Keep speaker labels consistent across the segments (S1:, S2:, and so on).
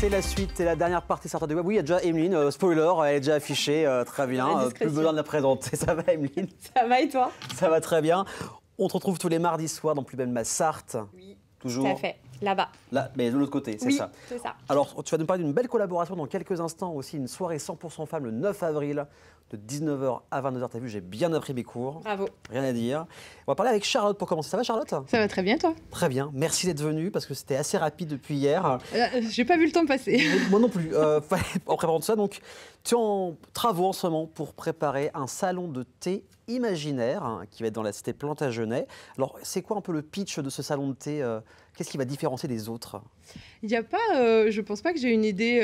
S1: C'est la suite et la dernière partie Starter du Web. Oui, il y a déjà Emeline, spoiler, elle est déjà affichée, très bien. Plus besoin de la présenter. Ça va, Emeline?
S2: Ça va et toi?
S1: Ça va très bien. On te retrouve tous les mardis soirs dans Plus belle ma Sarthe.
S2: Oui,
S1: toujours.
S2: tout à fait. Là-bas.
S1: Là, mais de l'autre côté, c'est
S2: oui,
S1: ça.
S2: c'est ça.
S1: Alors, tu vas nous parler d'une belle collaboration dans quelques instants. Aussi, une soirée 100% femmes le 9 avril, de 19h à 22h. T'as vu, j'ai bien appris mes cours.
S2: Bravo.
S1: Rien à dire. On va parler avec Charlotte pour commencer. Ça va, Charlotte?
S2: Ça va très bien, toi?
S1: Très bien. Merci d'être venue parce que c'était assez rapide depuis hier.
S2: J'ai pas vu le temps passer.
S1: Moi non plus. En préparant tout ça, donc, tu es en travaux en ce moment pour préparer un salon de thé imaginaire qui va être dans la cité Plantagenet. Alors, c'est quoi un peu le pitch de ce salon de thé? Qu'est-ce qui va différencier des autres?
S2: Il n'y a pas, je pense pas que j'ai une idée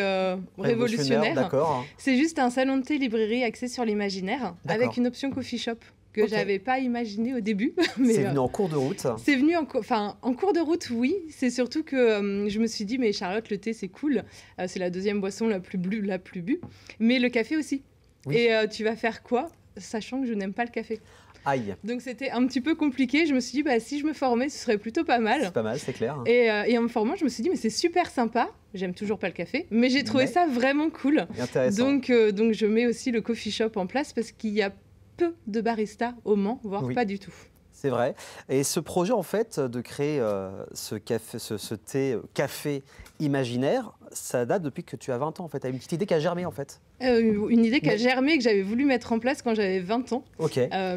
S2: révolutionnaire.
S1: D'accord.
S2: C'est juste un salon de thé librairie axé sur l'imaginaire avec une option coffee shop que j'avais pas imaginé au début.
S1: C'est venu en cours de route?
S2: C'est venu en cours de route, oui. C'est surtout que je me suis dit, mais Charlotte, le thé, c'est cool. C'est la deuxième boisson la plus bue. Mais le café aussi. Oui. Et tu vas faire quoi, sachant que je n'aime pas le café?
S1: Aïe.
S2: Donc c'était un petit peu compliqué. Je me suis dit, bah, si je me formais, ce serait plutôt pas mal.
S1: C'est pas mal, c'est clair.
S2: Et en me formant, je me suis dit, mais c'est super sympa. J'aime toujours pas le café, mais j'ai trouvé ça vraiment cool.
S1: Intéressant.
S2: Donc je mets aussi le coffee shop en place parce qu'il y a peu de baristas au Mans, voire pas du tout.
S1: C'est vrai. Et ce projet, en fait, de créer ce thé café imaginaire, ça date depuis que tu as 20 ans, en fait. Tu as une petite idée qui a germé, en fait.
S2: Une idée qui a germé, que j'avais voulu mettre en place quand j'avais 20 ans,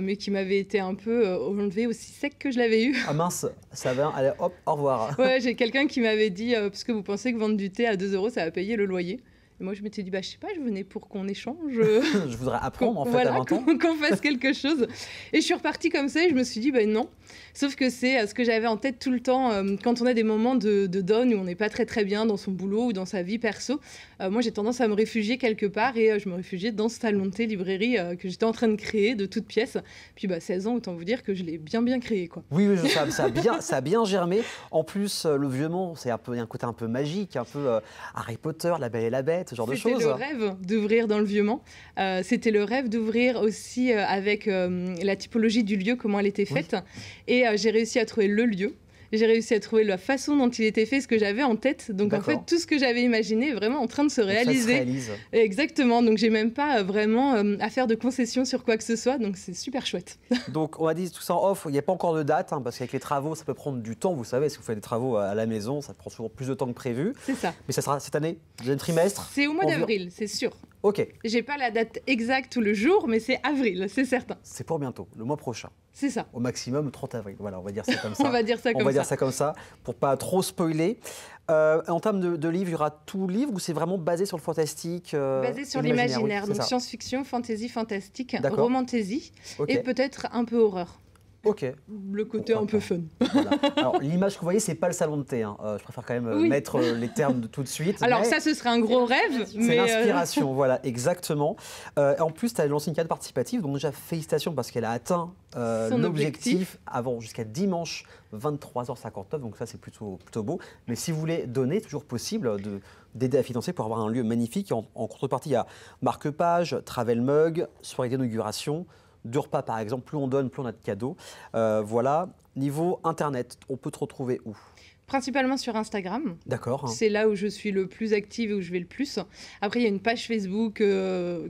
S2: mais qui m'avait été un peu enlevée aussi sec que je l'avais eu.
S1: Ah mince, ça va, allez, hop, au revoir.
S2: Ouais, j'ai quelqu'un qui m'avait dit, parce que vous pensez que vendre du thé à 2 €, ça va payer le loyer. Et moi, je m'étais dit, bah, je sais pas, je venais pour qu'on échange.
S1: Je voudrais apprendre, en fait, à 20 ans.
S2: Qu'on fasse quelque chose. Et je suis repartie comme ça et je me suis dit, bah non. Sauf que c'est ce que j'avais en tête tout le temps quand on a des moments de down où on n'est pas très bien dans son boulot ou dans sa vie perso. Moi, j'ai tendance à me réfugier quelque part et je me réfugiais dans ce salon de thé librairie que j'étais en train de créer de toutes pièces. Puis 16 ans, autant vous dire que je l'ai bien créé, quoi.
S1: Oui, ça a bien germé. En plus, le Vieux-Mont, il y a un côté un peu magique, un peu Harry Potter, La Belle et la Bête, ce genre de choses.
S2: C'était le rêve d'ouvrir dans le Vieux-Mont. C'était le rêve d'ouvrir aussi avec la typologie du lieu, comment elle était faite. Et j'ai réussi à trouver le lieu. J'ai réussi à trouver la façon dont il était fait, ce que j'avais en tête. Donc en fait, tout ce que j'avais imaginé est vraiment en train de se réaliser. Ça se réalise. Exactement. Donc j'ai même pas vraiment à faire de concessions sur quoi que ce soit. Donc c'est super chouette. Donc
S1: on a dit tout ça en off. Il n'y a pas encore de date parce qu'avec les travaux, ça peut prendre du temps. Vous savez, si vous faites des travaux à la maison, ça prend souvent plus de temps que prévu.
S2: C'est ça.
S1: Mais ça sera cette année, deuxième trimestre.
S2: C'est au mois d'avril, c'est sûr.
S1: Ok.
S2: J'ai pas la date exacte ou le jour, mais c'est avril, c'est certain.
S1: C'est pour bientôt, le mois prochain.
S2: C'est ça.
S1: Au maximum, 30 avril. Voilà, on va dire ça comme ça.
S2: On va dire ça comme ça
S1: pour pas trop spoiler. En termes de livres, il y aura tout livre ou c'est vraiment basé sur le fantastique
S2: basé sur l'imaginaire, donc science-fiction, fantasy, fantastique, romantaisie et peut-être un peu horreur.
S1: Ok.
S2: Le côté un peu fun.
S1: Voilà. Alors, l'image que vous voyez, c'est pas le salon de thé. Je préfère quand même mettre les termes de tout de suite.
S2: Alors ça, ce serait un gros rêve.
S1: C'est l'inspiration, voilà, exactement. En plus, tu as lancé une carte participative, donc déjà félicitations parce qu'elle a atteint l'objectif avant jusqu'à dimanche 23h59. Donc ça, c'est plutôt beau. Mais si vous voulez donner, c'est toujours possible d'aider à financer pour avoir un lieu magnifique. En contrepartie, il y a marque-page, travel mug, soirée d'inauguration. 2 repas par exemple, plus on donne, plus on a de cadeaux. Voilà. Niveau Internet, on peut te retrouver où?
S2: Principalement sur Instagram.
S1: D'accord.
S2: C'est là où je suis le plus active et où je vais le plus. Après, il y a une page Facebook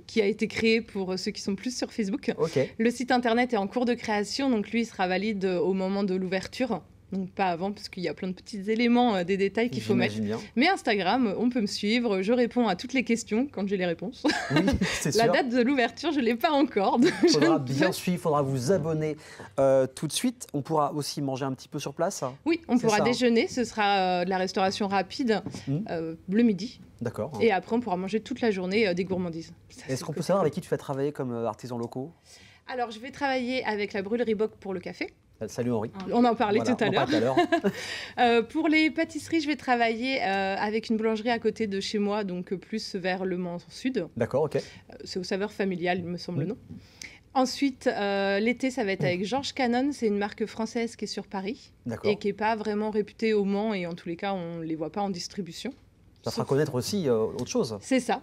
S2: qui a été créée pour ceux qui sont plus sur Facebook. Le site Internet est en cours de création, donc lui, il sera valide au moment de l'ouverture. Donc pas avant, parce qu'il y a plein de petits éléments, des détails qu'il faut mettre. Bien. Mais Instagram, on peut me suivre, je réponds à toutes les questions quand j'ai les réponses.
S1: Oui, c'est sûr.
S2: La date de l'ouverture, je ne l'ai pas encore.
S1: Il faudra bien suivre, il faudra vous abonner tout de suite. On pourra aussi manger un petit peu sur place.
S2: Oui, on pourra déjeuner, ce sera de la restauration rapide le midi.
S1: D'accord.
S2: Et après, on pourra manger toute la journée des gourmandises.
S1: Est-ce qu'on peut savoir avec qui tu vas travailler comme artisans locaux?
S2: Alors, je vais travailler avec la brûlerie Bock pour le café.
S1: Salut Henri.
S2: On en parlait tout à l'heure. Pour les pâtisseries, je vais travailler avec une boulangerie à côté de chez moi, donc plus vers le Mans Sud.
S1: D'accord, ok.
S2: C'est aux saveurs familiales, il me semble le nom. Ensuite, l'été, ça va être avec Georges Canon. C'est une marque française qui est sur Paris et qui n'est pas vraiment réputée au Mans. Et en tous les cas, on ne les voit pas en distribution.
S1: Ça fera connaître aussi autre chose.
S2: C'est ça.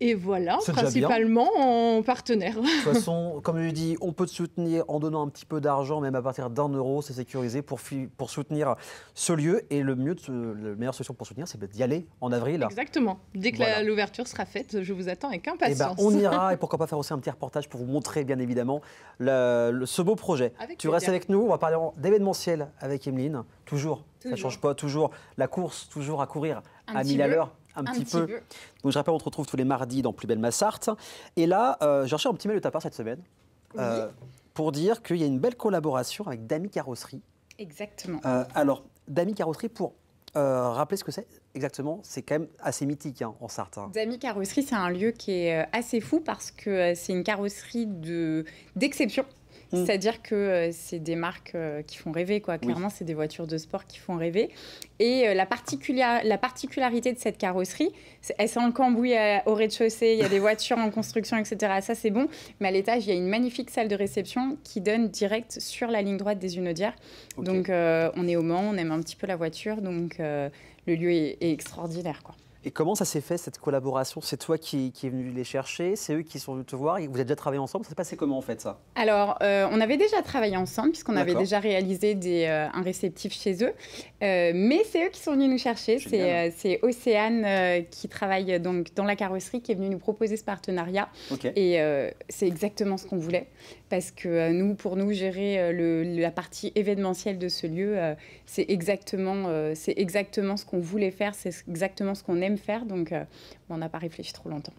S2: Et voilà, principalement en partenaire.
S1: De toute façon, comme je l'ai dit, on peut te soutenir en donnant un petit peu d'argent, même à partir d'1 €, c'est sécurisé pour soutenir ce lieu. Et la meilleure solution pour soutenir, c'est d'y aller en avril.
S2: Exactement. Dès que l'ouverture sera faite, je vous attends avec impatience.
S1: On ira, et pourquoi pas faire aussi un petit reportage pour vous montrer, bien évidemment, ce beau projet. Tu restes avec nous, on va parler d'événementiel avec Emeline. Toujours, ça ne change pas, toujours la course, toujours à courir à 1000 à l'heure. Un petit peu. Donc je rappelle, on se retrouve tous les mardis dans Plus belle ma Sarthe. Et là, j'ai reçu un petit mail de ta part cette semaine pour dire qu'il y a une belle collaboration avec Damy Carrosserie.
S3: Exactement.
S1: Alors, Damy Carrosserie, pour rappeler ce que c'est exactement, c'est quand même assez mythique en Sarthe.
S3: Damy Carrosserie, c'est un lieu qui est assez fou parce que c'est une carrosserie d'exception. C'est-à-dire que c'est des marques qui font rêver, quoi. Clairement, c'est des voitures de sport qui font rêver. Et la particularité de cette carrosserie, elle sent le cambouis au rez-de-chaussée, il y a des voitures en construction, etc. Ça, c'est bon. Mais à l'étage, il y a une magnifique salle de réception qui donne direct sur la ligne droite des Hunaudières. Donc, on est au Mans, on aime un petit peu la voiture. Donc, le lieu est extraordinaire, quoi.
S1: Et comment ça s'est fait, cette collaboration? C'est toi qui es venu les chercher? C'est eux qui sont venus te voir? Vous avez déjà travaillé ensemble? Ça s'est passé comment, en fait, ça?
S3: Alors, on avait déjà travaillé ensemble, puisqu'on avait déjà réalisé un réceptif chez eux. Mais c'est eux qui sont venus nous chercher. C'est Océane qui travaille donc dans la carrosserie, qui est venue nous proposer ce partenariat. Et c'est exactement ce qu'on voulait. Parce que pour nous, gérer la partie événementielle de ce lieu, c'est exactement ce qu'on voulait faire, c'est exactement ce qu'on aime faire. Donc, on n'a pas réfléchi trop longtemps.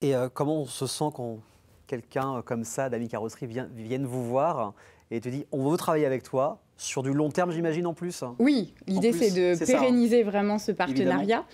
S1: Et comment on se sent quand quelqu'un comme ça, Damy Carrosserie, vienne vous voir et te dit « on veut travailler avec toi » sur du long terme, j'imagine, en plus?
S3: Oui, l'idée, c'est de pérenniser vraiment ce partenariat.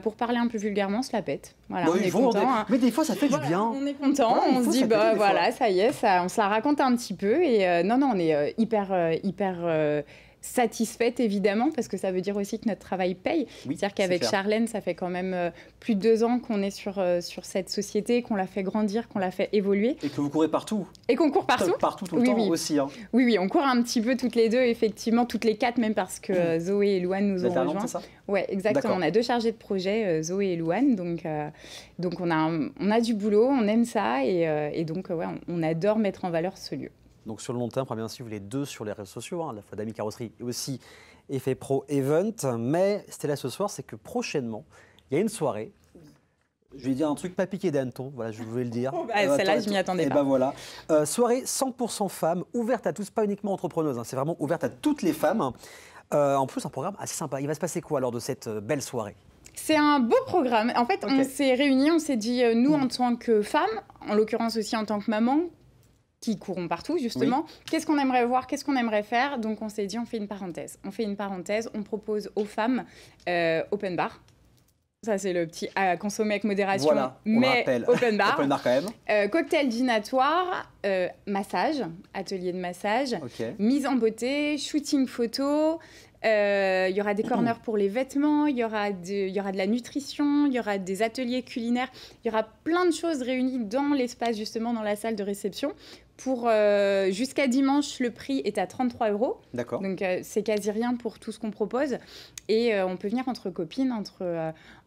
S3: Pour parler un peu vulgairement, on se la pète. Voilà, on est content.
S1: Mais des fois, ça fait du bien.
S3: On est content, on se dit, voilà, ça y est, on se la raconte un petit peu. Et non, on est hyper satisfaite, évidemment, parce que ça veut dire aussi que notre travail paye. C'est-à-dire qu'avec Charlène, ça fait quand même plus de 2 ans qu'on est sur cette société, qu'on l'a fait grandir, qu'on l'a fait évoluer.
S1: Et que vous courez partout.
S3: Et qu'on court partout.
S1: Partout, tout le temps aussi. Hein.
S3: Oui, on court un petit peu toutes les deux, effectivement, toutes les 4, même parce que Zoé et Louane nous ont rejoints. C'est ça? Oui, exactement. On a 2 chargés de projet, Zoé et Louane. Donc on a du boulot, on aime ça. Et donc, on adore mettre en valeur ce lieu.
S1: Donc sur le long terme, on va bien suivre les deux sur les réseaux sociaux, à la fois Damy Carrosserie et aussi Effet Pro Event. Mais Stella, ce soir, c'est que prochainement, il y a une soirée. Je vais dire un truc pas piqué des hannetons, voilà, je voulais le dire.
S3: Celle-là, je m'y attendais pas.
S1: Et voilà. Soirée 100% femmes, ouverte à tous, pas uniquement entrepreneuses, c'est vraiment ouverte à toutes les femmes. En plus, un programme assez sympa. Il va se passer quoi lors de cette belle soirée?
S3: C'est un beau programme. En fait, on s'est réunis, on s'est dit, nous, en tant que femmes, en l'occurrence aussi en tant que maman, qui courons partout, justement. Qu'est-ce qu'on aimerait voir, qu'est-ce qu'on aimerait faire? Donc, on s'est dit, on fait une parenthèse. On propose aux femmes open bar. Ça, c'est le petit à consommer avec modération, mais open bar.
S1: Open bar quand même.
S3: Cocktail dînatoire, massage, atelier de massage, mise en beauté, shooting photo. Il y aura des corners pour les vêtements, il y aura de la nutrition, il y aura des ateliers culinaires. Il y aura plein de choses réunies dans l'espace, justement, dans la salle de réception. Jusqu'à dimanche, le prix est à 33 €.
S1: D'accord.
S3: Donc, c'est quasi rien pour tout ce qu'on propose. Et on peut venir entre copines,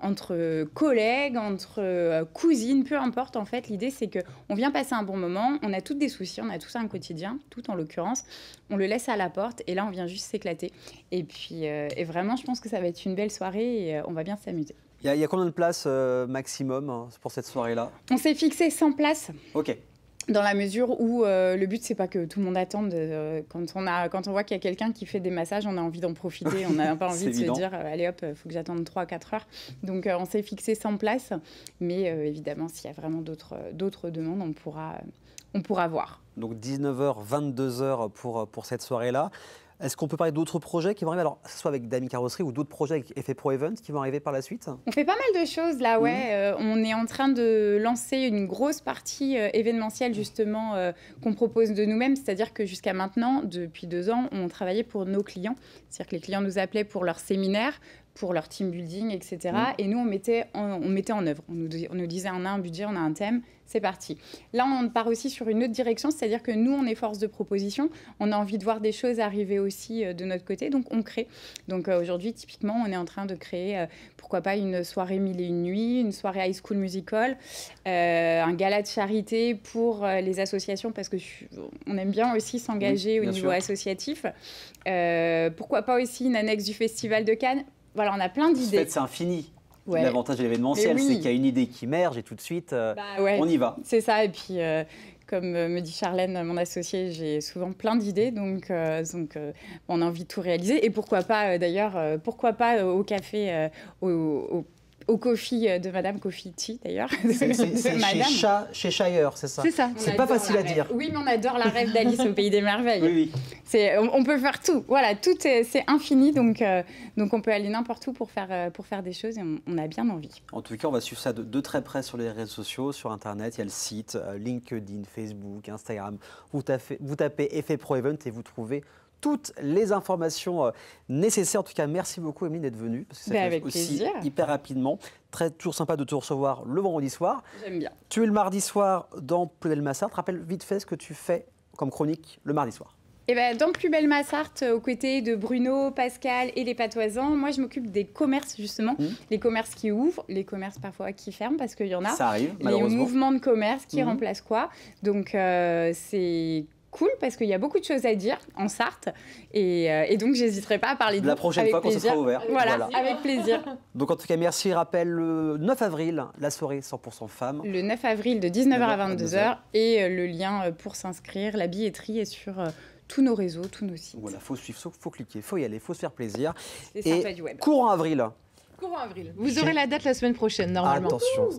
S3: entre collègues, entre cousines, peu importe. En fait, l'idée, c'est qu'on vient passer un bon moment. On a toutes des soucis, on a tous un quotidien, tout en l'occurrence. On le laisse à la porte et là, on vient juste s'éclater. Et puis, vraiment, je pense que ça va être une belle soirée et on va bien s'amuser.
S1: Il y a combien de places maximum pour cette soirée-là?
S3: On s'est fixé 100 places.
S1: Ok.
S3: Dans la mesure où le but, c'est pas que tout le monde attende. Quand on voit qu'il y a quelqu'un qui fait des massages, on a envie d'en profiter. On n'a pas envie de se dire, allez hop, il faut que j'attende 3-4 heures. Donc, on s'est fixé 100 places. Mais évidemment, s'il y a vraiment d'autres demandes, on pourra voir.
S1: Donc, 19h, 22h pour cette soirée-là. Est-ce qu'on peut parler d'autres projets qui vont arriver, alors que ce soit avec Damy Carrosserie ou d'autres projets avec Effet Pro Event qui vont arriver par la suite?
S3: On fait pas mal de choses là, ouais. On est en train de lancer une grosse partie événementielle justement qu'on propose de nous-mêmes. C'est-à-dire que jusqu'à maintenant, depuis 2 ans, on travaillait pour nos clients. C'est-à-dire que les clients nous appelaient pour leurs séminaires, pour leur team building, etc. Et nous, on mettait en œuvre. On nous disait, on a un budget, on a un thème, c'est parti. Là, on part aussi sur une autre direction, c'est-à-dire que nous, on est force de proposition. On a envie de voir des choses arriver aussi de notre côté, donc on crée. Donc aujourd'hui, typiquement, on est en train de créer, pourquoi pas, une soirée 1001 nuits, une soirée High School Musical, un gala de charité pour les associations, parce qu'on aime bien aussi s'engager au niveau associatif. Pourquoi pas aussi une annexe du Festival de Cannes. Voilà, on a plein d'idées.
S1: En fait, c'est infini. Ouais. L'avantage de l'événementiel, c'est qu'il y a une idée qui émerge et tout de suite, on y va.
S3: C'est ça. Et puis, comme me dit Charlène, mon associée, j'ai souvent plein d'idées. Donc, on a envie de tout réaliser. Et pourquoi pas, d'ailleurs, au café, au coffee de Madame Coffee Tea, d'ailleurs.
S1: C'est chez Shire, c'est ça?
S2: C'est ça.
S1: C'est pas facile à dire.
S3: Oui, mais on adore la rêve d'Alice au Pays des Merveilles.
S1: Oui.
S3: On peut faire tout. Voilà, c'est infini, donc on peut aller n'importe où pour faire des choses et on a bien envie.
S1: En tout cas, on va suivre ça de très près sur les réseaux sociaux, sur Internet. Il y a le site, LinkedIn, Facebook, Instagram. Vous tapez Effet Pro Event et vous trouvez toutes les informations nécessaires. En tout cas, merci beaucoup, Emeline, d'être venue. Parce que ça fait aussi plaisir. Hyper rapidement. Toujours sympa de te recevoir le vendredi soir.
S3: J'aime bien.
S1: Tu es le mardi soir dans Plus belle ma Sarthe. Rappelle vite fait ce que tu fais comme chronique le mardi soir.
S3: Et dans Plus belle ma Sarthe, aux côtés de Bruno, Pascal et les patoisans, moi je m'occupe des commerces justement, les commerces qui ouvrent, les commerces parfois qui ferment parce qu'il y en a.
S1: Ça arrive, malheureusement.
S3: Les mouvements de commerce qui remplacent quoi. Donc c'est cool parce qu'il y a beaucoup de choses à dire en Sarthe et donc j'hésiterai pas à parler de
S1: la prochaine fois quand ce sera ouvert.
S3: Voilà, avec plaisir.
S1: Donc en tout cas, merci. Rappelle le 9 avril, la soirée 100% femmes.
S3: Le 9 avril de 19h à 22h et le lien pour s'inscrire, la billetterie est sur tous nos réseaux, tous nos sites.
S1: Voilà, faut suivre, faut cliquer, faut y aller, faut se faire plaisir.
S3: C'est sympa du web.
S1: Courant avril.
S2: Courant avril. Vous aurez la date la semaine prochaine, normalement.
S1: Attention,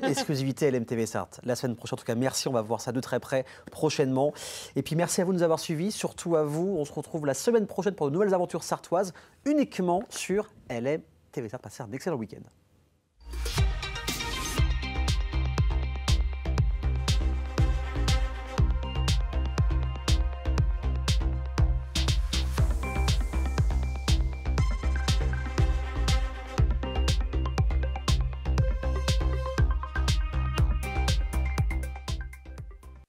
S1: exclusivité LMTV Sarthe. La semaine prochaine, en tout cas, merci. On va voir ça de très près prochainement. Et puis, merci à vous de nous avoir suivis. Surtout à vous. On se retrouve la semaine prochaine pour de nouvelles aventures sartoises, uniquement sur LMTV Sarthe. Passez un excellent week-end.